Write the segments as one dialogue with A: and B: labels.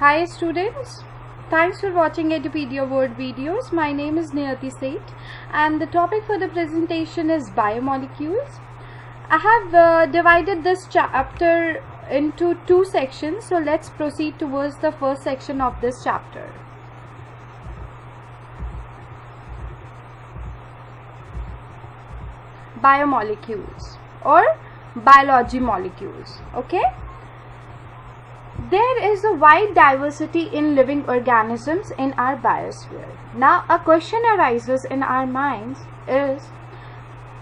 A: Hi students, thanks for watching Edupedia Word videos. My name is Niyati Seth and the topic for the presentation is biomolecules. I have divided this chapter into two sections, so let's proceed towards the first section of this chapter. Biomolecules or biology molecules. Okay. There is a wide diversity in living organisms in our biosphere. Now a question arises in our minds is,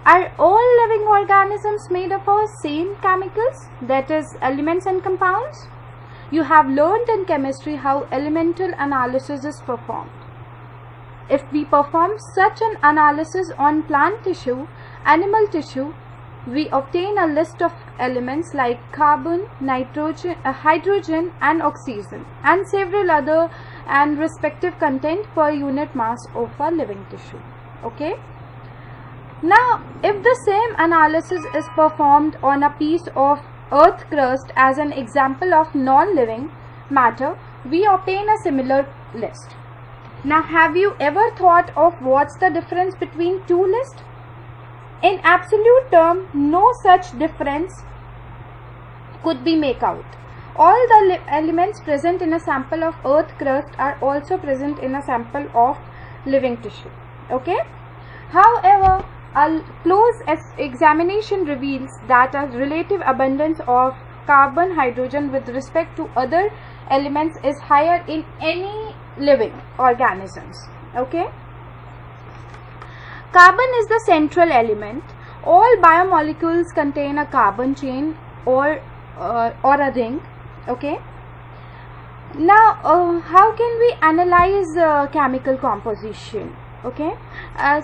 A: are all living organisms made up of same chemicals, that is elements and compounds? You have learned in chemistry how elemental analysis is performed. If we perform such an analysis on plant tissue, animal tissue, we obtain a list of elements like carbon, nitrogen, hydrogen and oxygen and several other and respective content per unit mass of a living tissue. Okay. Now, if the same analysis is performed on a piece of earth crust as an example of non-living matter, we obtain a similar list. Now, have you ever thought of what's the difference between two lists? In absolute term, no such difference could be made out. All the elements present in a sample of earth crust are also present in a sample of living tissue. Okay. However, a close examination reveals that a relative abundance of carbon, hydrogen with respect to other elements is higher in any living organisms. Okay. Carbon is the central element. All biomolecules contain a carbon chain or a ring. Okay. Now, how can we analyze chemical composition? Okay.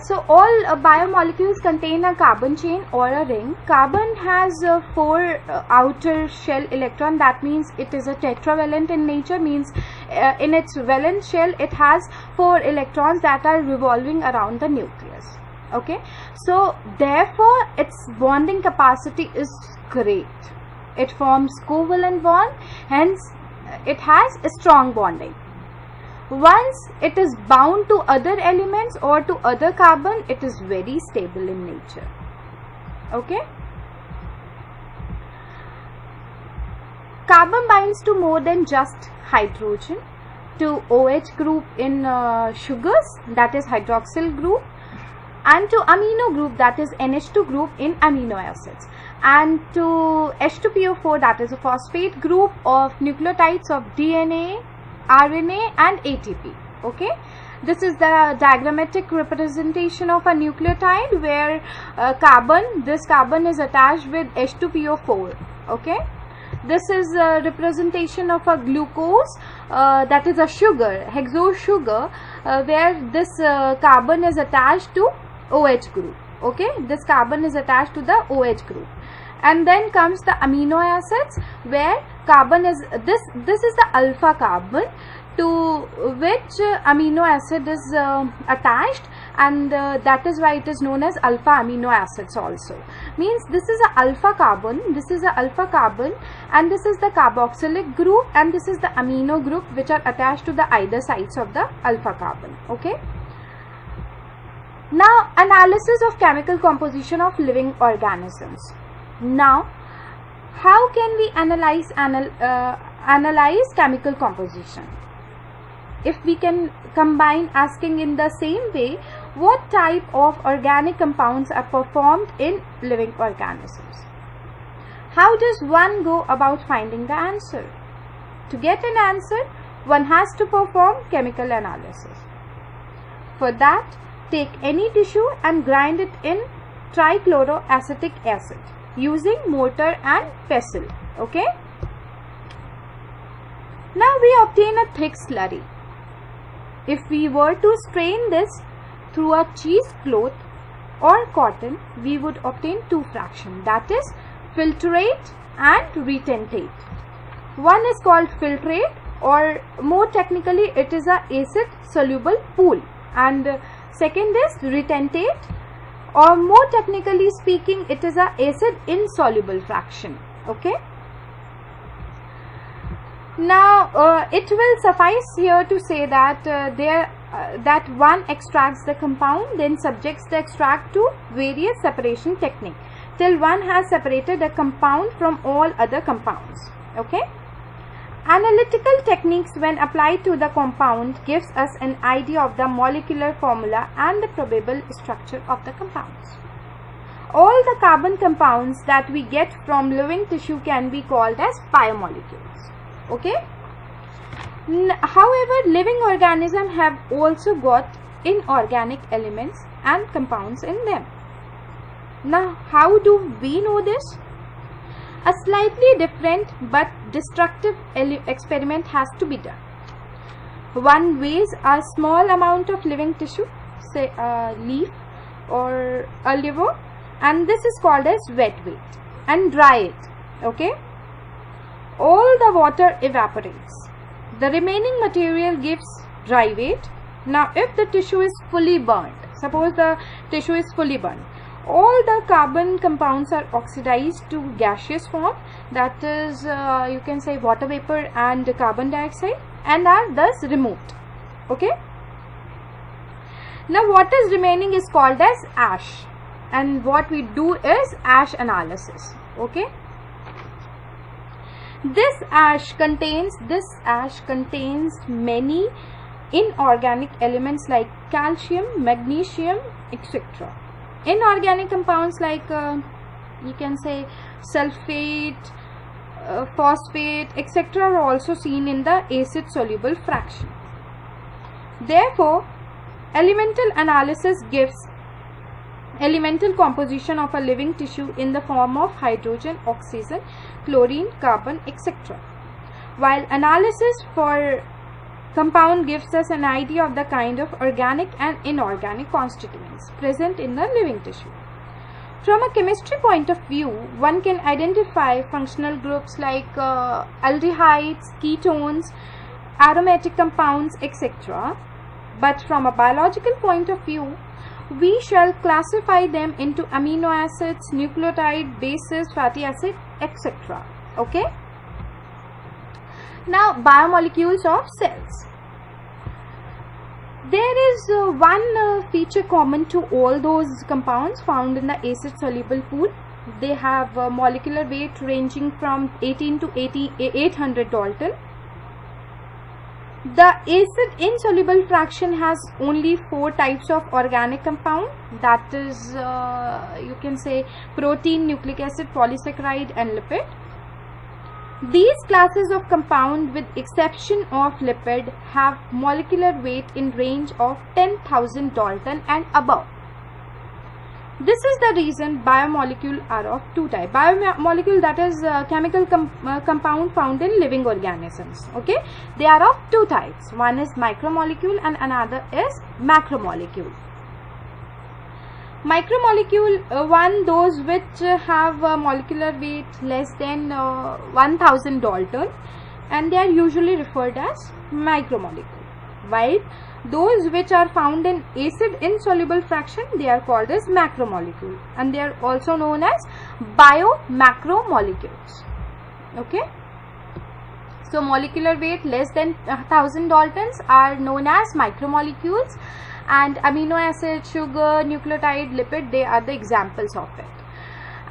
A: So all biomolecules contain a carbon chain or a ring. Carbon has 4 outer shell electron. That means it is a tetravalent in nature. Means in its valence shell it has 4 electrons that are revolving around the nucleus. Okay. So therefore its bonding capacity is great. It forms covalent bond. Hence it has a strong bonding. Once it is bound to other elements or to other carbon, it is very stable in nature. Okay. Carbon binds to more than just hydrogen, to OH group in sugars, that is hydroxyl group, and to amino group, that is NH2 group in amino acids, and to H2PO4, that is a phosphate group of nucleotides of DNA, RNA and ATP. Okay. This is the diagrammatic representation of a nucleotide where this carbon is attached with H2PO4. Okay. This is a representation of a glucose, that is a sugar, hexose sugar, where this carbon is attached to OH group. Okay. This carbon is attached to the OH group. And then comes the amino acids where carbon is this is the alpha carbon to which amino acid is attached, and that is why it is known as alpha amino acids also. Means this is a alpha carbon, this is a alpha carbon, and this is the carboxylic group, and this is the amino group which are attached to the either sides of the alpha carbon. Okay. Now analysis of chemical composition of living organisms. Now, how can we analyze chemical composition? If we can combine asking in the same way, what type of organic compounds are performed in living organisms? How does one go about finding the answer? To get an answer, one has to perform chemical analysis. For that, take any tissue and grind it in trichloroacetic acid using mortar and pestle. Okay. Now we obtain a thick slurry. If we were to strain this through a cheesecloth or cotton, we would obtain two fractions, that is filtrate and retentate. One is called filtrate, or more technically it is a acid soluble pool, and second is retentate, or more technically speaking it is a acid insoluble fraction. Okay. Now it will suffice here to say that that one extracts the compound, then subjects the extract to various separation technique till one has separated a compound from all other compounds. Okay. Analytical techniques when applied to the compound gives us an idea of the molecular formula and the probable structure of the compounds. All the carbon compounds that we get from living tissue can be called as biomolecules. Okay. However, living organisms have also got inorganic elements and compounds in them. Now, how do we know this? A slightly different but destructive experiment has to be done. One weighs a small amount of living tissue, say a leaf or a liver, and this is called as wet weight, and dry it. Okay. All the water evaporates. The remaining material gives dry weight. Now, if the tissue is fully burnt, suppose the tissue is fully burnt, all the carbon compounds are oxidized to gaseous form, that is you can say water vapor and carbon dioxide, and are thus removed. Okay. Now what is remaining is called as ash, and what we do is ash analysis. Okay. This ash contains many inorganic elements like calcium, magnesium, etc. Inorganic compounds like you can say sulfate, phosphate, etc. are also seen in the acid soluble fraction. Therefore, elemental analysis gives elemental composition of a living tissue in the form of hydrogen, oxygen, chlorine, carbon, etc. While analysis for compound gives us an idea of the kind of organic and inorganic constituents present in the living tissue. From a chemistry point of view, one can identify functional groups like aldehydes, ketones, aromatic compounds, etc. But from a biological point of view, we shall classify them into amino acids, nucleotide, bases, fatty acid, etc. Okay. Now, biomolecules of cells. There is one feature common to all those compounds found in the acid soluble pool. They have molecular weight ranging from 18 to 800 Dalton. The acid insoluble fraction has only 4 types of organic compound, that is you can say protein, nucleic acid, polysaccharide and lipid. These classes of compound, with exception of lipid, have molecular weight in range of 10,000 Dalton and above. This is the reason biomolecules are of two types. Biomolecule, that is chemical compound found in living organisms. Okay, they are of two types. One is micromolecule and another is macromolecule. Micromolecule, one, those which have molecular weight less than 1000 Dalton, and they are usually referred as micromolecule, while those which are found in acid insoluble fraction, they are called as macromolecule, and they are also known as biomacromolecules. Okay, so molecular weight less than 1000 Daltons are known as micromolecules, and amino acid, sugar, nucleotide, lipid, they are the examples of it.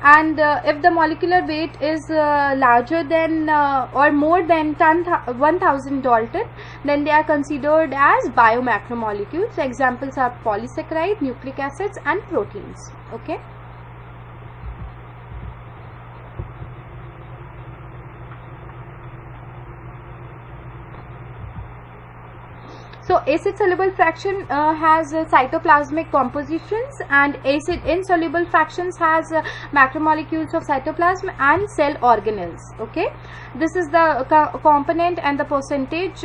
A: And if the molecular weight is larger than or more than 1000 Dalton, then they are considered as biomacromolecules. Examples are polysaccharide, nucleic acids and proteins. Okay. So acid soluble fraction has cytoplasmic compositions, and acid insoluble fractions has macromolecules of cytoplasm and cell organelles. Okay, this is the component and the percentage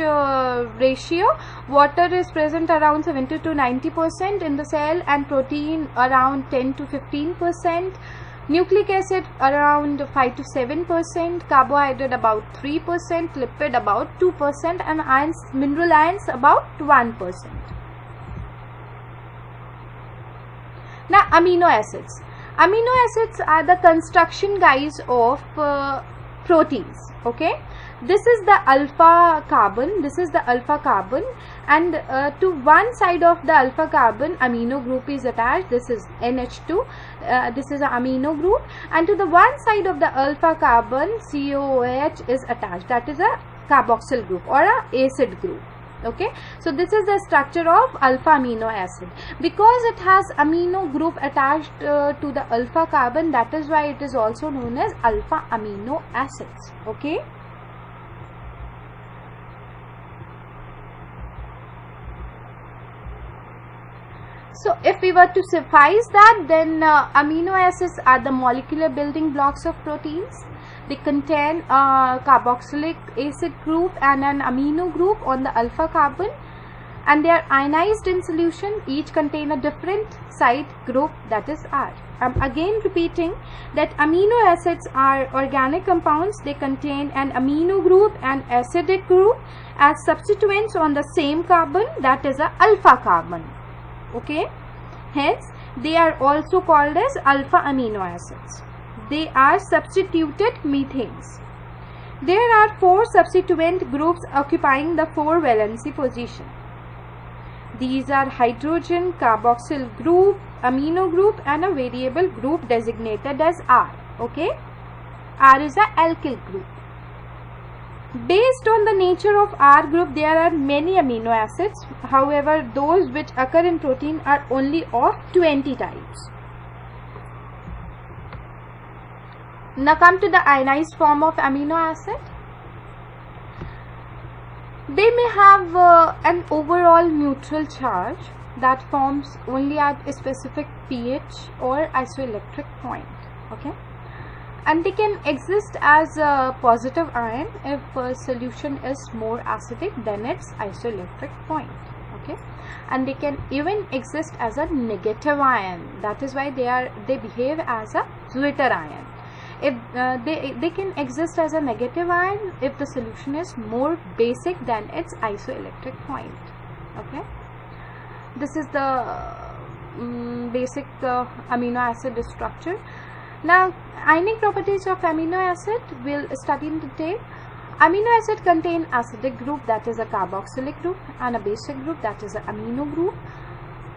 A: ratio. Water is present around 70 to 90% in the cell, and protein around 10 to 15%. Nucleic acid around 5 to 7%, carbohydrate about 3%, lipid about 2%, and ions, mineral ions about 1%. Now, amino acids. Amino acids are the construction guys of proteins. Okay, this is the alpha carbon, and to one side of the alpha carbon amino group is attached. This is NH2, this is an amino group, and to the one side of the alpha carbon COOH is attached, that is a carboxyl group or a acid group. Okay, so this is the structure of alpha amino acid. Because it has amino group attached to the alpha carbon, that is why it is also known as alpha amino acids. Okay, so if we were to suffice that, then amino acids are the molecular building blocks of proteins. They contain a carboxylic acid group and an amino group on the alpha carbon, and they are ionized in solution. Each contain a different side group, that is R. I'm again repeating that amino acids are organic compounds. They contain an amino group and acidic group as substituents on the same carbon, that is a alpha carbon. Okay, hence they are also called as alpha amino acids. They are substituted methanes. There are 4 substituent groups occupying the 4 valency position. These are hydrogen, carboxyl group, amino group, and a variable group designated as R. Okay, R is a alkyl group. Based on the nature of R group, there are many amino acids. However, those which occur in protein are only of 20 types. Now come to the ionized form of amino acid. They may have an overall neutral charge that forms only at a specific pH or isoelectric point. Okay, and they can exist as a positive ion if a solution is more acidic than its isoelectric point. Okay, and they can even exist as a negative ion. That is why they behave as a Zwitter ion. If they can exist as a negative ion if the solution is more basic than its isoelectric point. Okay, this is the basic amino acid structure. Now, ionic properties of amino acid we'll study in detail. Amino acid contain acidic group, that is a carboxylic group, and a basic group, that is an amino group.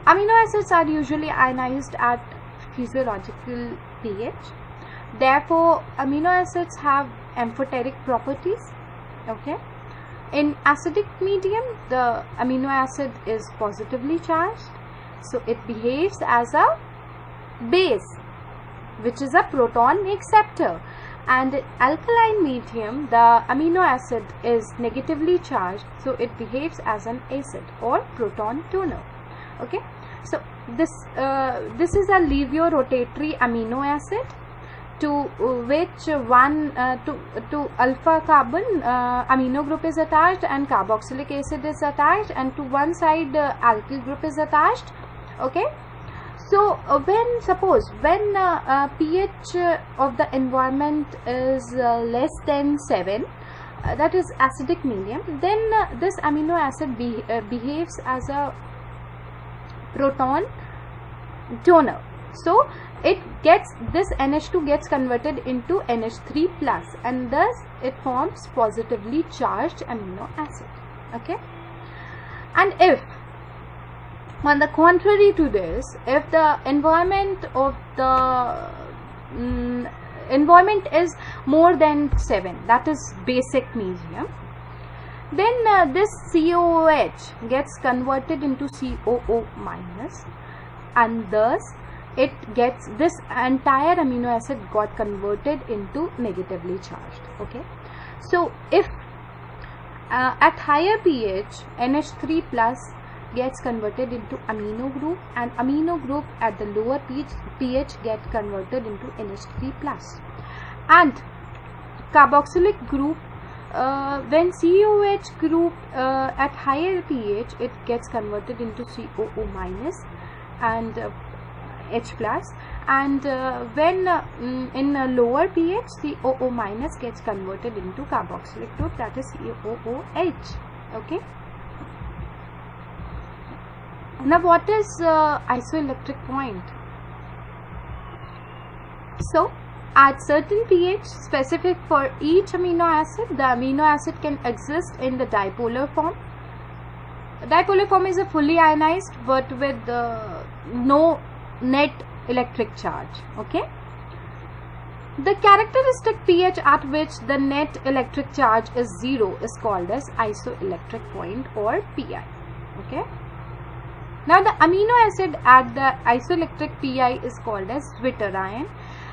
A: Amino acids are usually ionized at physiological pH. Therefore, amino acids have amphoteric properties. Okay, in acidic medium, the amino acid is positively charged, so it behaves as a base, which is a proton acceptor. And in alkaline medium, the amino acid is negatively charged, so it behaves as an acid or proton donor. Okay, so this is a levio-rotatory amino acid, to which to alpha carbon amino group is attached and carboxylic acid is attached, and to one side alkyl group is attached. Okay, so when pH of the environment is less than 7, that is acidic medium, then this amino acid behaves as a proton donor. So this NH2 gets converted into NH3 plus, and thus it forms positively charged amino acid. Okay, and if on the contrary to this, if the environment of the environment is more than 7, that is basic medium, then this COOH gets converted into COO minus, and thus this entire amino acid got converted into negatively charged. Okay, so if at higher pH, NH3 plus gets converted into amino group, and amino group at the lower pH get converted into NH3 plus, and carboxylic group, when COH group at higher pH, it gets converted into COO minus and H plus, and when in a lower pH, COO minus gets converted into carboxylic group, that is COOH. Okay, now what is isoelectric point? So at certain pH specific for each amino acid, the amino acid can exist in the dipolar form. Dipolar form is a fully ionized but with no net electric charge. Okay. The characteristic pH at which the net electric charge is 0 is called as isoelectric point or Pi. Okay. Now the amino acid at the isoelectric Pi is called as zwitterion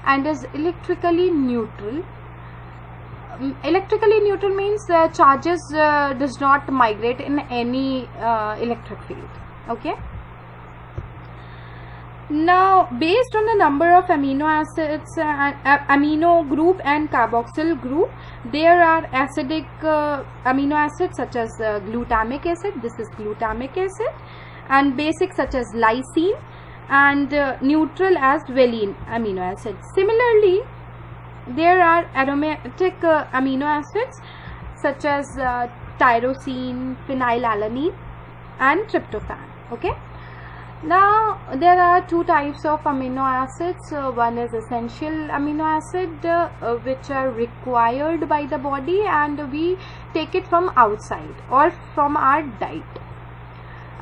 A: and is electrically neutral. Electrically neutral means charges does not migrate in any electric field. Okay. Now, based on the number of amino acids, amino group and carboxyl group, there are acidic amino acids such as glutamic acid. This is glutamic acid, and basic such as lysine, and neutral as valine amino acids. Similarly, there are aromatic amino acids such as tyrosine, phenylalanine, and tryptophan. Okay. Now there are two types of amino acids. One is essential amino acid which are required by the body and we take it from outside or from our diet.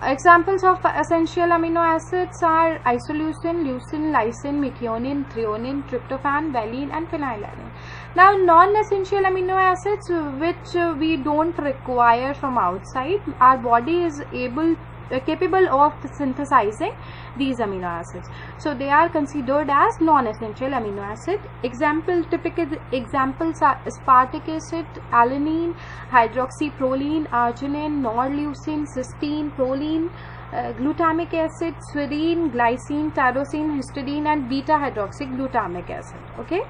A: Examples of essential amino acids are isoleucine, leucine, lysine, methionine, threonine, tryptophan, valine and phenylalanine. Now non-essential amino acids which we don't require from outside, our body is capable of synthesizing these amino acids, so they are considered as non-essential amino acid. Typical examples are aspartic acid, alanine, hydroxyproline, arginine, norleucine, cysteine, proline, glutamic acid, serine, glycine, tyrosine, histidine and beta hydroxyglutamic acid. Okay.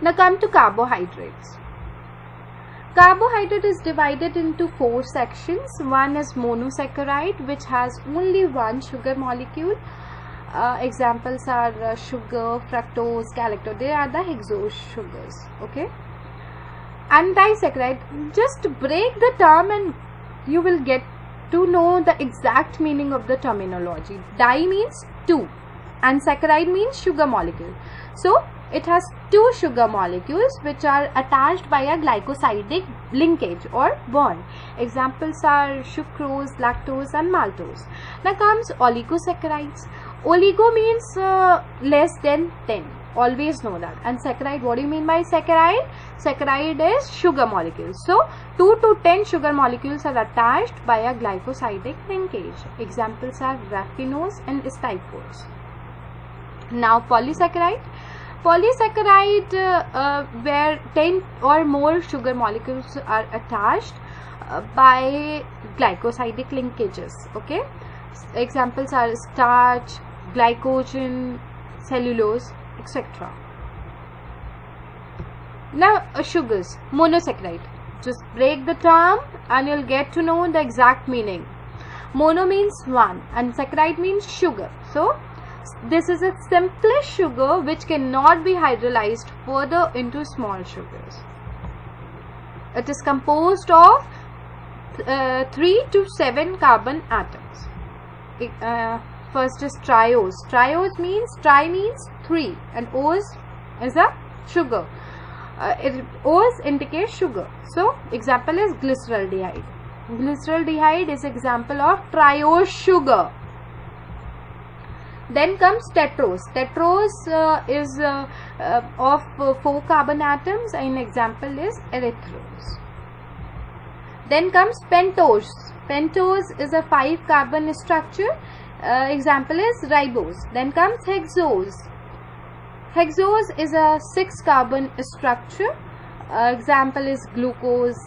A: Now come to carbohydrates. Carbohydrate is divided into 4 sections. One is monosaccharide, which has only one sugar molecule. Examples are sugar, fructose, galactose. They are the hexose sugars. Okay. And disaccharide. Just break the term and you will get to know the exact meaning of the terminology. Di means 2 and saccharide means sugar molecule. So it has 2 sugar molecules which are attached by a glycosidic linkage or bond. Examples are sucrose, lactose and maltose. Now comes oligosaccharides. Oligo means less than 10. Always know that. And saccharide, what do you mean by saccharide? Saccharide is sugar molecules. So 2 to 10 sugar molecules are attached by a glycosidic linkage. Examples are raffinose and stipose. Now polysaccharide. Polysaccharide where 10 or more sugar molecules are attached by glycosidic linkages. Okay. Examples are starch, glycogen, cellulose, etc. Now sugars, monosaccharide. Just break the term and you'll get to know the exact meaning. Mono means 1 and saccharide means sugar. So this is a simplest sugar which cannot be hydrolyzed further into small sugars. It is composed of 3 to 7 carbon atoms. First is triose. Triose means, tri means 3 and ose is a sugar. Ose indicates sugar. So example is glyceraldehyde. Glyceraldehyde is example of triose sugar. Then comes tetrose. Tetrose is of 4 carbon atoms and example is erythrose. Then comes pentose. Pentose is a 5 carbon structure. Example is ribose. Then comes hexose. Hexose is a 6 carbon structure. Example is glucose,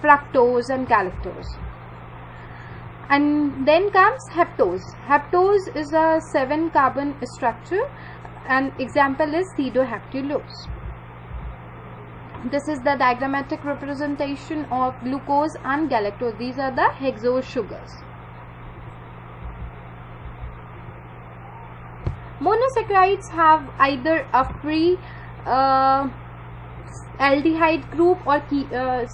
A: fructose and galactose. And then comes heptose. Heptose is a 7 carbon structure and example is pseudoheptulose. This is the diagrammatic representation of glucose and galactose. These are the hexose sugars. Monosaccharides have either a free aldehyde group or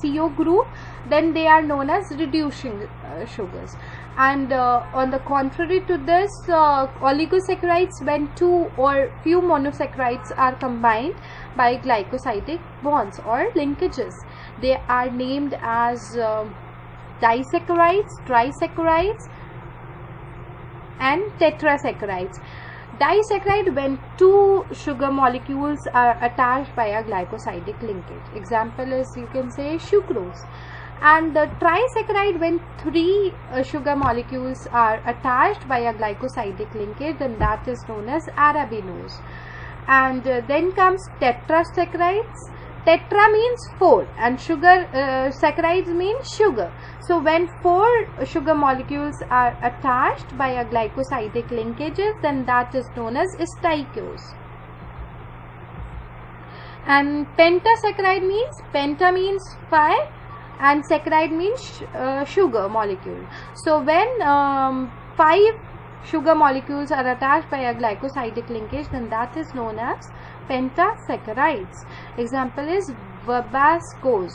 A: CO group, then they are known as reducing sugars. And on the contrary to this, oligosaccharides, when two or few monosaccharides are combined by glycosidic bonds or linkages, they are named as disaccharides, trisaccharides and tetrasaccharides. Disaccharide, when two sugar molecules are attached by a glycosidic linkage. Example is, you can say, sucrose. And the trisaccharide, when three sugar molecules are attached by a glycosidic linkage, then that is known as arabinose. And then comes tetrasaccharides. Tetra means 4 and sugar saccharides means sugar. So when 4 sugar molecules are attached by a glycosidic linkages, then that is known as steichos. And pentasaccharide means, penta means 5 and saccharide means sugar molecule. So when 5 sugar molecules are attached by a glycosidic linkage, then that is known as pentasaccharides. Example is verbascose.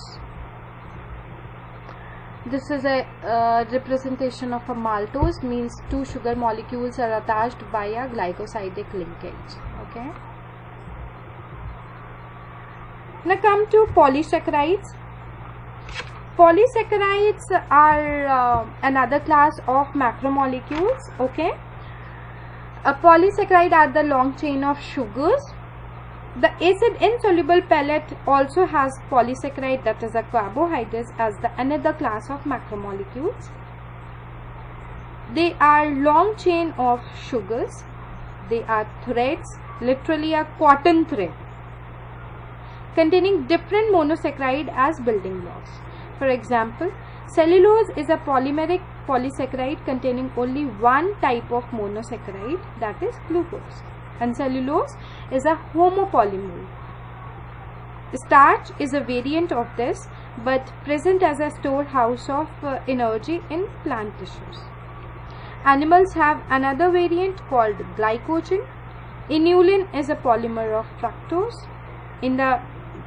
A: This is a representation of a maltose, means 2 sugar molecules are attached by a glycosidic linkage. Okay. Now come to polysaccharides. Polysaccharides are another class of macromolecules. Okay. A polysaccharide are the long chain of sugars. The acid insoluble pellet also has polysaccharide, that is a carbohydrate, as the another class of macromolecules. They are long chain of sugars. They are threads, literally a cotton thread, containing different monosaccharide as building blocks. For example, cellulose is a polymeric polysaccharide containing only one type of monosaccharide, that is glucose. And cellulose is a homopolymer. Starch is a variant of this, but present as a storehouse of energy in plant tissues. Animals have another variant called glycogen. Inulin is a polymer of fructose. In the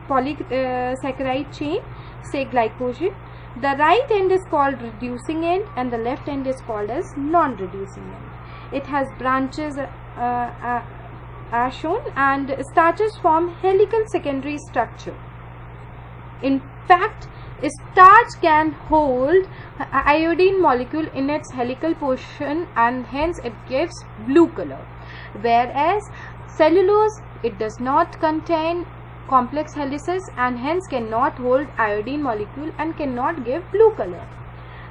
A: polysaccharide chain, say glycogen, the right end is called reducing end and the left end is called as non-reducing end. It has branches as shown, and starches form helical secondary structure. In fact, starch can hold iodine molecule in its helical portion and hence it gives blue color, whereas cellulose, it does not contain complex helices and hence cannot hold iodine molecule and cannot give blue color.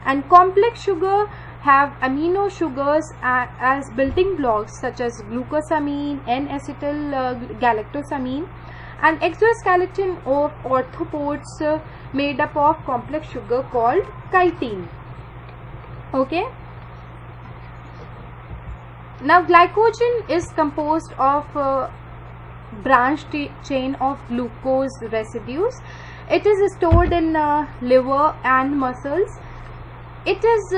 A: And complex sugar have amino sugars as building blocks such as glucosamine, N-acetyl galactosamine, and exoskeleton of orthopods made up of complex sugar called chitin. Okay. Now glycogen is composed of branched chain of glucose residues. It is stored in liver and muscles. It is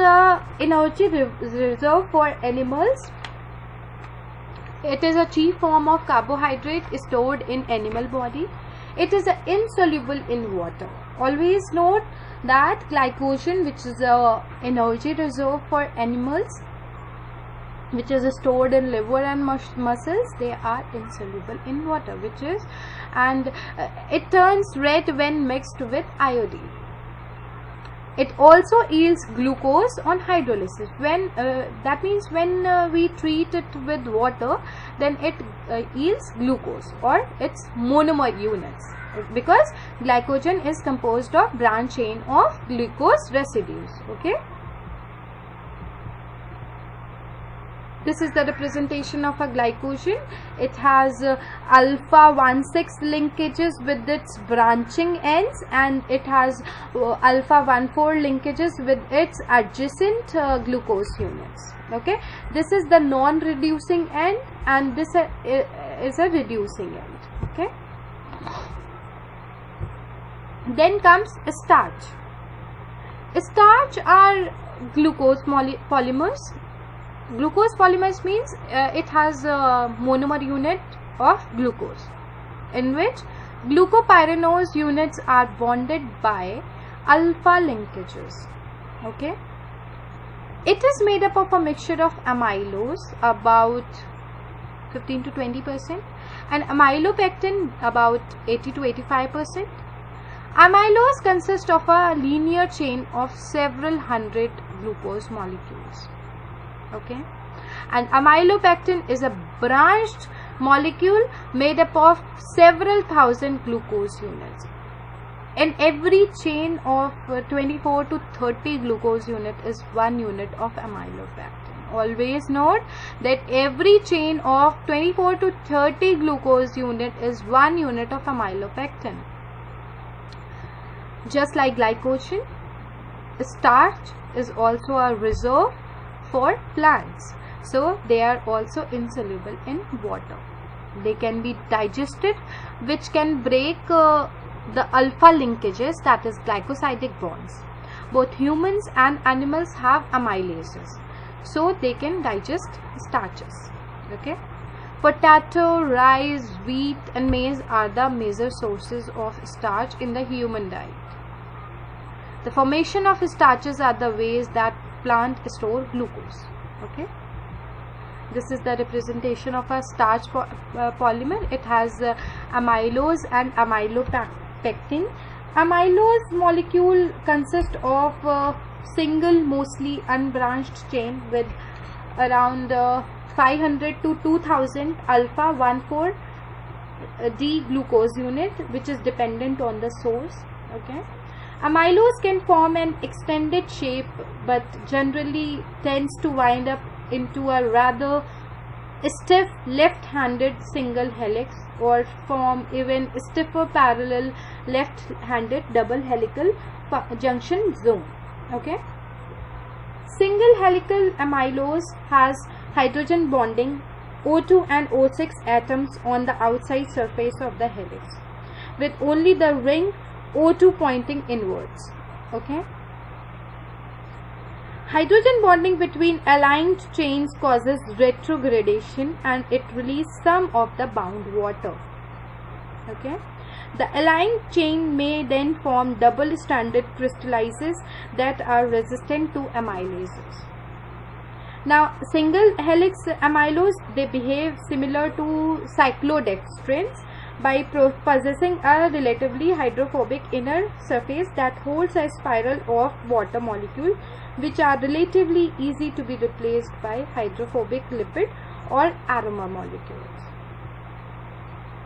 A: energy reserve for animals. It is a chief form of carbohydrate stored in animal body. It is insoluble in water. Always note that glycogen, which is a energy reserve for animals, which is stored in liver and muscles, they are insoluble in water, which is, and it turns red when mixed with iodine. It also yields glucose on hydrolysis. When that means when we treat it with water, then it yields glucose or its monomer units, because glycogen is composed of branch chain of glucose residues. Okay. This is the representation of a glycogen. It has alpha 1,6 linkages with its branching ends, and it has alpha 1,4 linkages with its adjacent glucose units. Okay, this is the non-reducing end, and this is a reducing end. Okay. Then comes starch. Starch are glucose polymers. Glucose polymers means it has a monomer unit of glucose, in which glucopyranose units are bonded by alpha linkages. Okay. It is made up of a mixture of amylose, about 15 to 20%, and amylopectin, about 80 to 85%. Amylose consists of a linear chain of several hundred glucose molecules. Okay, and amylopectin is a branched molecule made up of several thousand glucose units. And every chain of 24 to 30 glucose unit is 1 unit of amylopectin. Always note that every chain of 24 to 30 glucose unit is 1 unit of amylopectin. Just like glycogen, starch is also a reserve for plants, so they are also insoluble in water. They can be digested, which can break the alpha linkages, that is glycosidic bonds. Both humans and animals have amylases, so they can digest starches. Okay, potato, rice, wheat and maize are the major sources of starch in the human diet. The formation of starches are the ways that plant store glucose. Okay, this is the representation of a starch polymer. It has amylose and amylopectin. Amylose molecule consists of single, mostly unbranched chain with around 500 to 2000 alpha 1,4 D glucose unit, which is dependent on the source. Okay, amylose can form an extended shape, but generally tends to wind up into a rather stiff left-handed single helix, or form even stiffer parallel left-handed double helical junction zone. Okay, single helical amylose has hydrogen bonding O2 and O6 atoms on the outside surface of the helix, with only the ring O2 pointing inwards. Okay, hydrogen bonding between aligned chains causes retrogradation and it releases some of the bound water. Okay, the aligned chain may then form double stranded crystallizes that are resistant to amylases. Now, single helix amylose, they behave similar to cyclodextrins by possessing a relatively hydrophobic inner surface that holds a spiral of water molecules, which are relatively easy to be replaced by hydrophobic lipid or aroma molecules.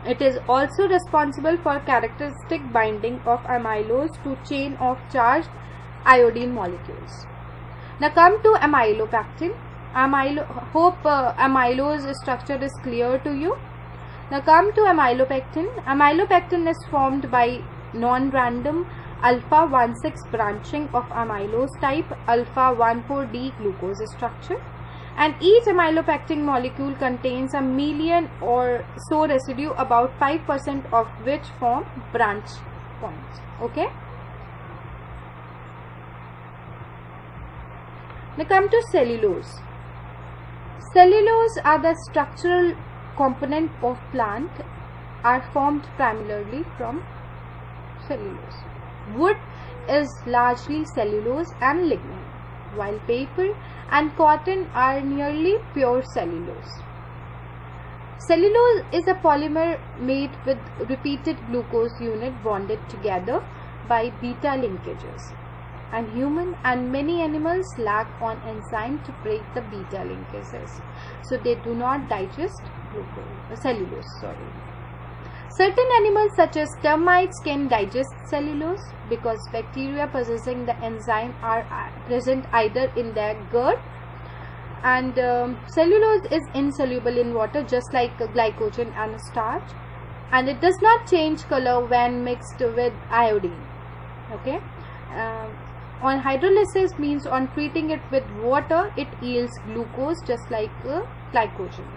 A: It is also responsible for characteristic binding of amylose to chain of charged iodine molecules. Now come to amylopectin. Hope amylose structure is clear to you. Now come to amylopectin. Amylopectin is formed by non-random alpha 1,6 branching of amylose type alpha 1,4-D glucose structure, and each amylopectin molecule contains a million or so residue, about 5% of which form branch points. Okay. Now come to cellulose. Cellulose are the structural component of plant, are formed primarily from cellulose. Wood is largely cellulose and lignin, while paper and cotton are nearly pure cellulose. Cellulose is a polymer made with repeated glucose unit bonded together by beta linkages, and human and many animals lack on enzyme to break the beta linkages, so they do not digest cellulose. Certain animals such as termites can digest cellulose because bacteria possessing the enzyme are present either in their gut, and cellulose is insoluble in water just like glycogen and starch, and it does not change color when mixed with iodine. Okay, on hydrolysis means on treating it with water, it yields glucose just like glycogen.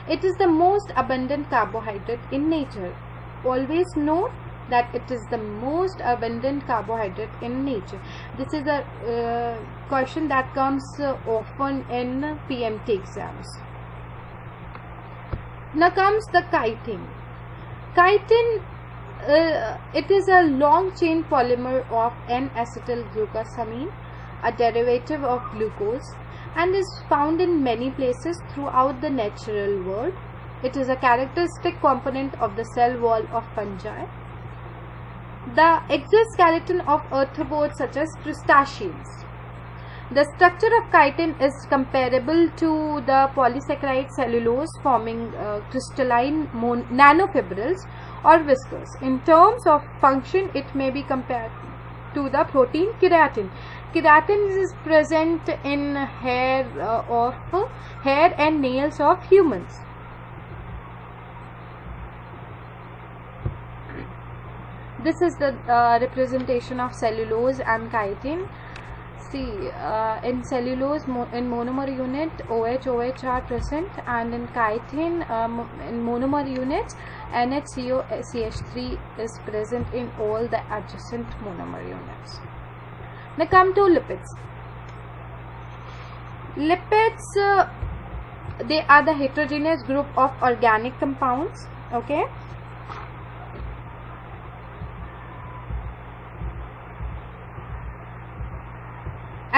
A: It is the most abundant carbohydrate in nature. Always note that it is the most abundant carbohydrate in nature. This is a question that comes often in PMT exams. Now comes the chitin. Chitin, it is a long chain polymer of N-acetylglucosamine, a derivative of glucose and is found in many places throughout the natural world. It is a characteristic component of the cell wall of fungi. The exoskeleton of arthropods such as crustaceans. The structure of chitin is comparable to the polysaccharide cellulose, forming crystalline nanofibrils or whiskers. In terms of function, it may be compared to the protein keratin. Keratin is present in hair and nails of humans. This is the representation of cellulose and chitin. See, in cellulose, in monomer unit, OH are present, and in chitin, in monomer units, NHCOCH3 is present in all the adjacent monomer units. Now come to lipids. Lipids, they are the heterogeneous group of organic compounds, okay?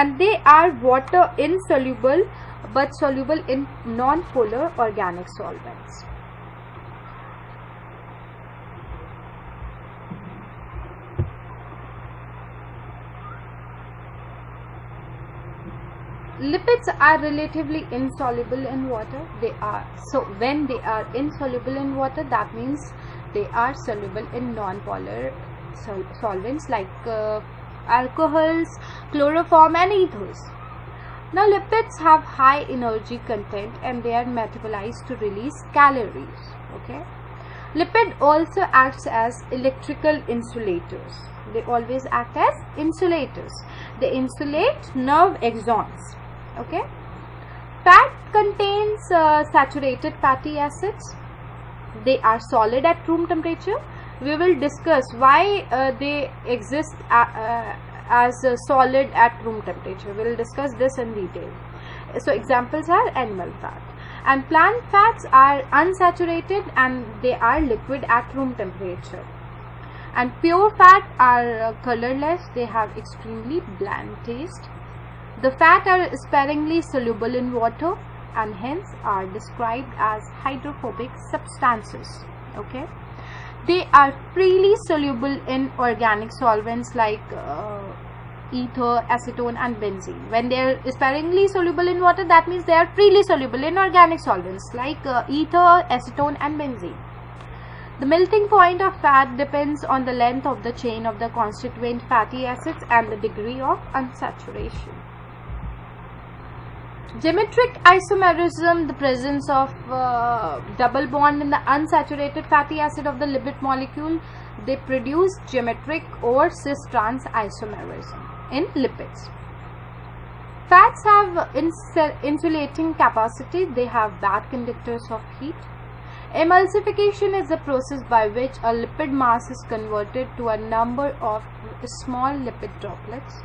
A: And they are water insoluble but soluble in non-polar organic solvents. Lipids are relatively insoluble in water. When they are insoluble in water, that means they are soluble in non-polar solvents like alcohols, chloroform and ethers. Now lipids have high energy content and they are metabolized to release calories. Okay. Lipid also acts as electrical insulators. They always act as insulators. They insulate nerve axons. Okay. Fat contains saturated fatty acids. They are solid at room temperature. We will discuss why they exist as solid at room temperature. We will discuss this in detail. So examples are animal fat. And plant fats are unsaturated and they are liquid at room temperature. And pure fat are colorless. They have extremely bland taste. The fat are sparingly soluble in water and hence are described as hydrophobic substances. Okay. They are freely soluble in organic solvents like ether, acetone and benzene. When they are sparingly soluble in water, that means they are freely soluble in organic solvents like ether, acetone and benzene. The melting point of fat depends on the length of the chain of the constituent fatty acids and the degree of unsaturation. Geometric isomerism, the presence of double bond in the unsaturated fatty acid of the lipid molecule, they produce geometric or cis-trans isomerism in lipids. Fats have insulating capacity. They have bad conductors of heat. Emulsification is the process by which a lipid mass is converted to a number of small lipid droplets.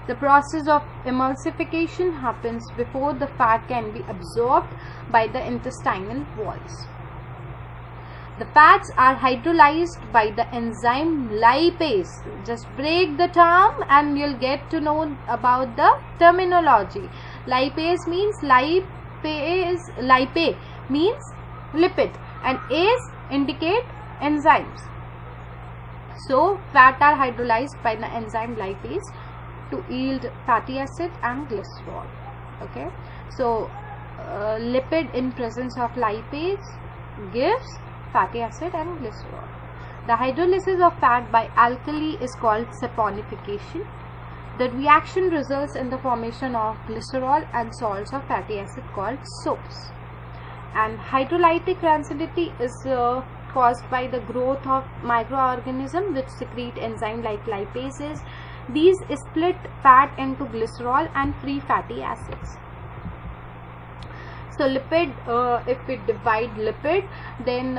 A: The process of emulsification happens before the fat can be absorbed by the intestinal walls. The fats are hydrolyzed by the enzyme lipase. Just break the term and you'll get to know about the terminology. Lipase means lipe means lipid and ase indicate enzymes. So fat are hydrolyzed by the enzyme lipase to yield fatty acid and glycerol. Okay, so lipid in presence of lipase gives fatty acid and glycerol. The hydrolysis of fat by alkali is called saponification. The reaction results in the formation of glycerol and salts of fatty acid called soaps. And hydrolytic rancidity is caused by the growth of microorganisms which secrete enzyme like lipases. These split fat into glycerol and free fatty acids. So lipid, if we divide lipid, then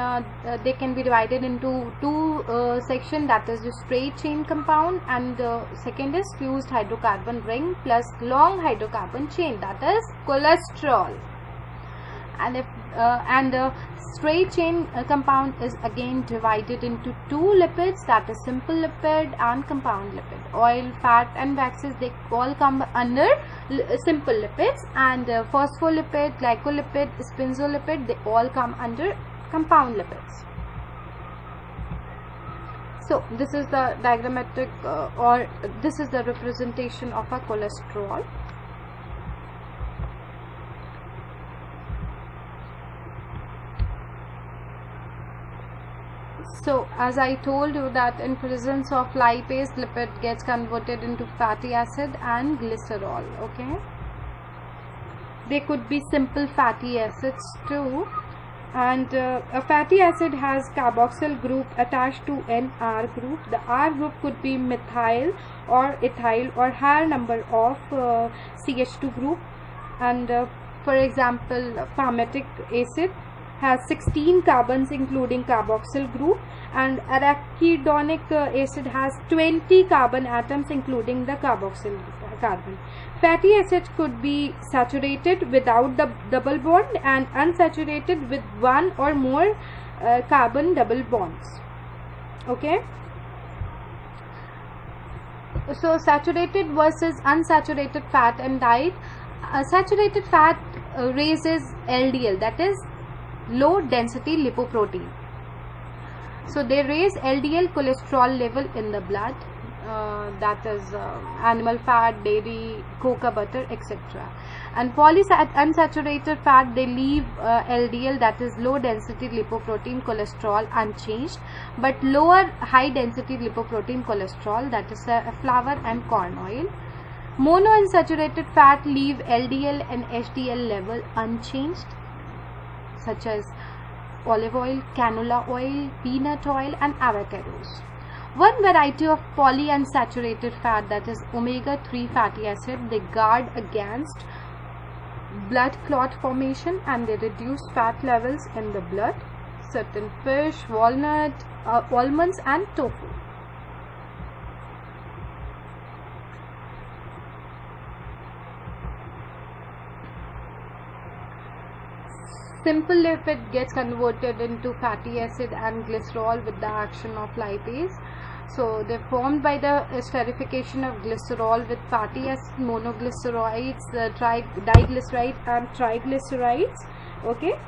A: they can be divided into two sections, that is the straight chain compound and the second is fused hydrocarbon ring plus long hydrocarbon chain, that is cholesterol. and straight chain compound is again divided into two lipids, that is simple lipid and compound lipid. Oil, fat and waxes, they all come under simple lipids, and phospholipid, glycolipid, sphingolipid, they all come under compound lipids. So this is the diagrammatic or this is the representation of a cholesterol. So as I told you that in presence of lipase, lipid gets converted into fatty acid and glycerol. Okay, they could be simple fatty acids too. And a fatty acid has carboxyl group attached to an R group. The R group could be methyl or ethyl or higher number of CH2 group. And for example, palmitic acid has 16 carbons including carboxyl group, and arachidonic acid has 20 carbon atoms including the carboxyl carbon. Fatty acids could be saturated without the double bond and unsaturated with one or more carbon double bonds. Okay, so saturated versus unsaturated fat and diet. Saturated fat raises LDL, that is low density lipoprotein. So they raise LDL cholesterol level in the blood, that is animal fat, dairy, cocoa butter, etc. And unsaturated fat, they leave LDL, that is low density lipoprotein cholesterol, unchanged, but lower high density lipoprotein cholesterol, that is flour and corn oil. Monounsaturated fat leave LDL and HDL level unchanged, such as olive oil, canola oil, peanut oil and avocados. One variety of polyunsaturated fat, that is omega-3 fatty acid, they guard against blood clot formation and they reduce fat levels in the blood. Certain fish, walnut, almonds and tofu. Simple lipid gets converted into fatty acid and glycerol with the action of lipase. So they're formed by the esterification of glycerol with fatty acid, monoglycerides, diglycerides and triglycerides. Okay,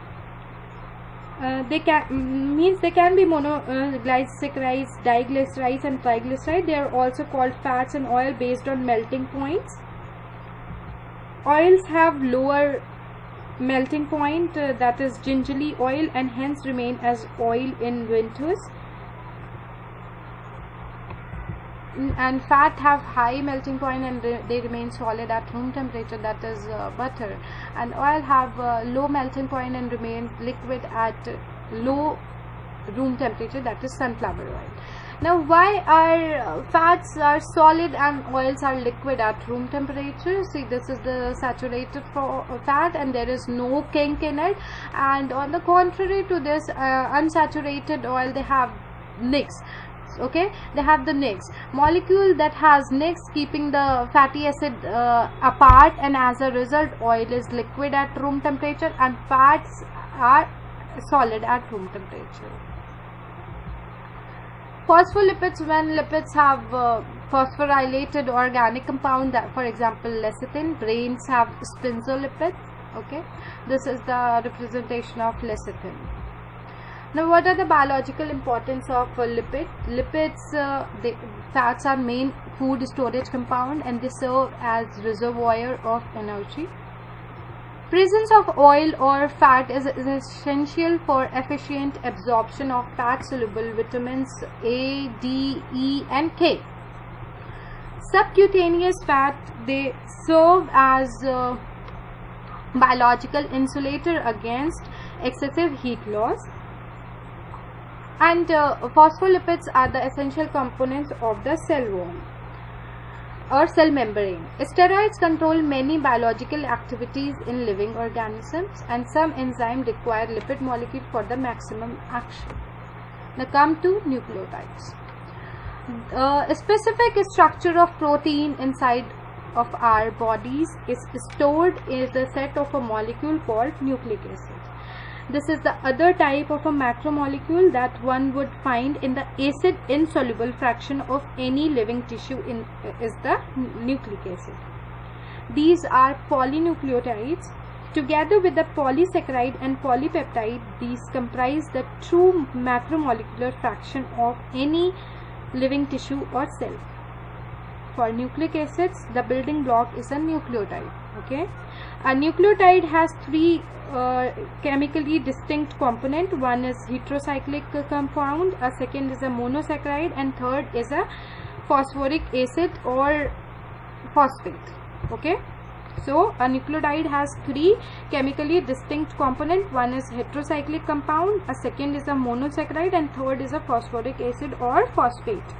A: they can be monoglycerides, diglycerides and triglycerides. They are also called fats and oil based on melting points. Oils have lower melting point, that is gingerly oil, and hence remain as oil in winters. And fat have high melting point and they remain solid at room temperature, that is butter. And oil have low melting point and remain liquid at low room temperature, that is sunflower oil. Now, why are fats are solid and oils are liquid at room temperature? See, this is the saturated fat and there is no kink in it, and on the contrary to this, unsaturated oil, they have nicks. Okay, they have the nicks molecule that has nicks keeping the fatty acid apart, and as a result oil is liquid at room temperature and fats are solid at room temperature. Phospholipids, when lipids have phosphorylated organic compound, that for example lecithin, grains have sphingolipids. Okay, this is the representation of lecithin. Now, what are the biological importance of lipid? Lipids, fats are main food storage compound and they serve as reservoir of energy. Presence of oil or fat is essential for efficient absorption of fat soluble vitamins A, D, E and K. Subcutaneous fat, they serve as biological insulator against excessive heat loss. And phospholipids are the essential components of the cell wall or cell membrane. Steroids control many biological activities in living organisms, and some enzymes require lipid molecule for the maximum action. Now come to nucleotides. A specific structure of protein inside of our bodies is stored in the set of a molecule called nucleic acid. This is the other type of a macromolecule that one would find in the acid insoluble fraction of any living tissue is the nucleic acid. These are polynucleotides. Together with the polysaccharide and polypeptide, these comprise the true macromolecular fraction of any living tissue or cell. For nucleic acids, the building block is a nucleotide. Okay, a nucleotide has three chemically distinct component. One is heterocyclic compound, a second is a monosaccharide, and third is a phosphoric acid or phosphate. Okay, so a nucleotide has three chemically distinct component. One is heterocyclic compound, a second is a monosaccharide, and third is a phosphoric acid or phosphate.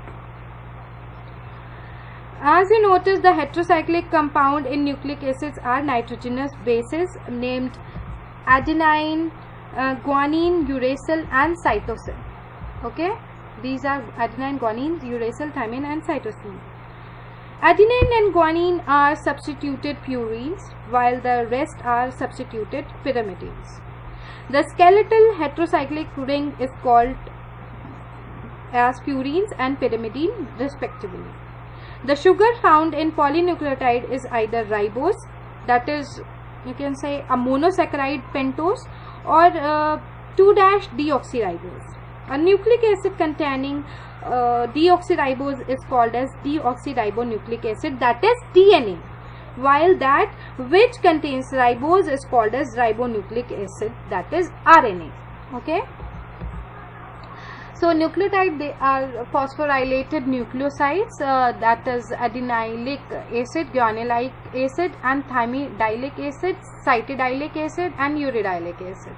A: As you notice, the heterocyclic compound in nucleic acids are nitrogenous bases named adenine, guanine, uracil, and cytosine. Okay, these are adenine, guanine, uracil, thymine, and cytosine. Adenine and guanine are substituted purines, while the rest are substituted pyrimidines. The skeletal heterocyclic ring is called as purines and pyrimidine respectively. The sugar found in polynucleotide is either ribose, that is, you can say a monosaccharide pentose, or 2-deoxyribose. A nucleic acid containing deoxyribose is called as deoxyribonucleic acid, that is DNA, while that which contains ribose is called as ribonucleic acid, that is RNA. Okay. So nucleotide, they are phosphorylated nucleosides, that is adenylic acid, guanylyc acid, and thymidyllic acid, cytidyllic acid, and uridylic acid.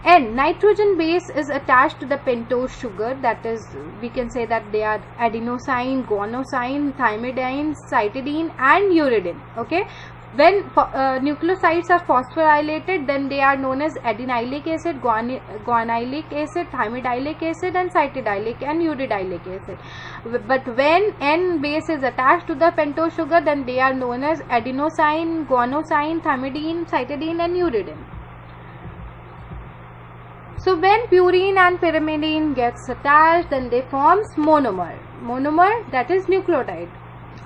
A: And nitrogen base is attached to the pentose sugar, that is, we can say that they are adenosine, guanosine, thymidine, cytidine, and uridine. Okay. When nucleosides are phosphorylated, then they are known as adenylic acid, guanylyc acid, thymidyllic acid, and cytidyllic and uridylic acid. But when N base is attached to the pentose sugar, then they are known as adenosine, guanosine, thymidine, cytidine, and uridine. So when purine and pyrimidine gets attached, then they forms monomer. Monomer, that is nucleotide.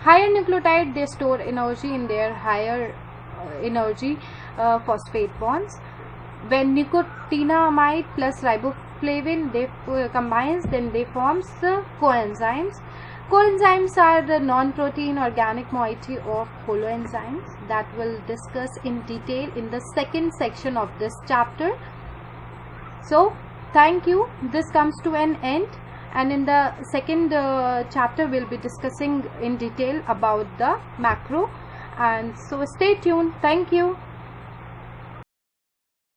A: Higher nucleotide, they store energy in their higher energy phosphate bonds. When nicotinamide plus riboflavin they combines, then they forms the coenzymes. Coenzymes are the non-protein organic moiety of holoenzymes that we'll discuss in detail in the second section of this chapter. So thank you. This comes to an end. And in the second chapter, we'll be discussing in detail about the macro. And so stay tuned. Thank you.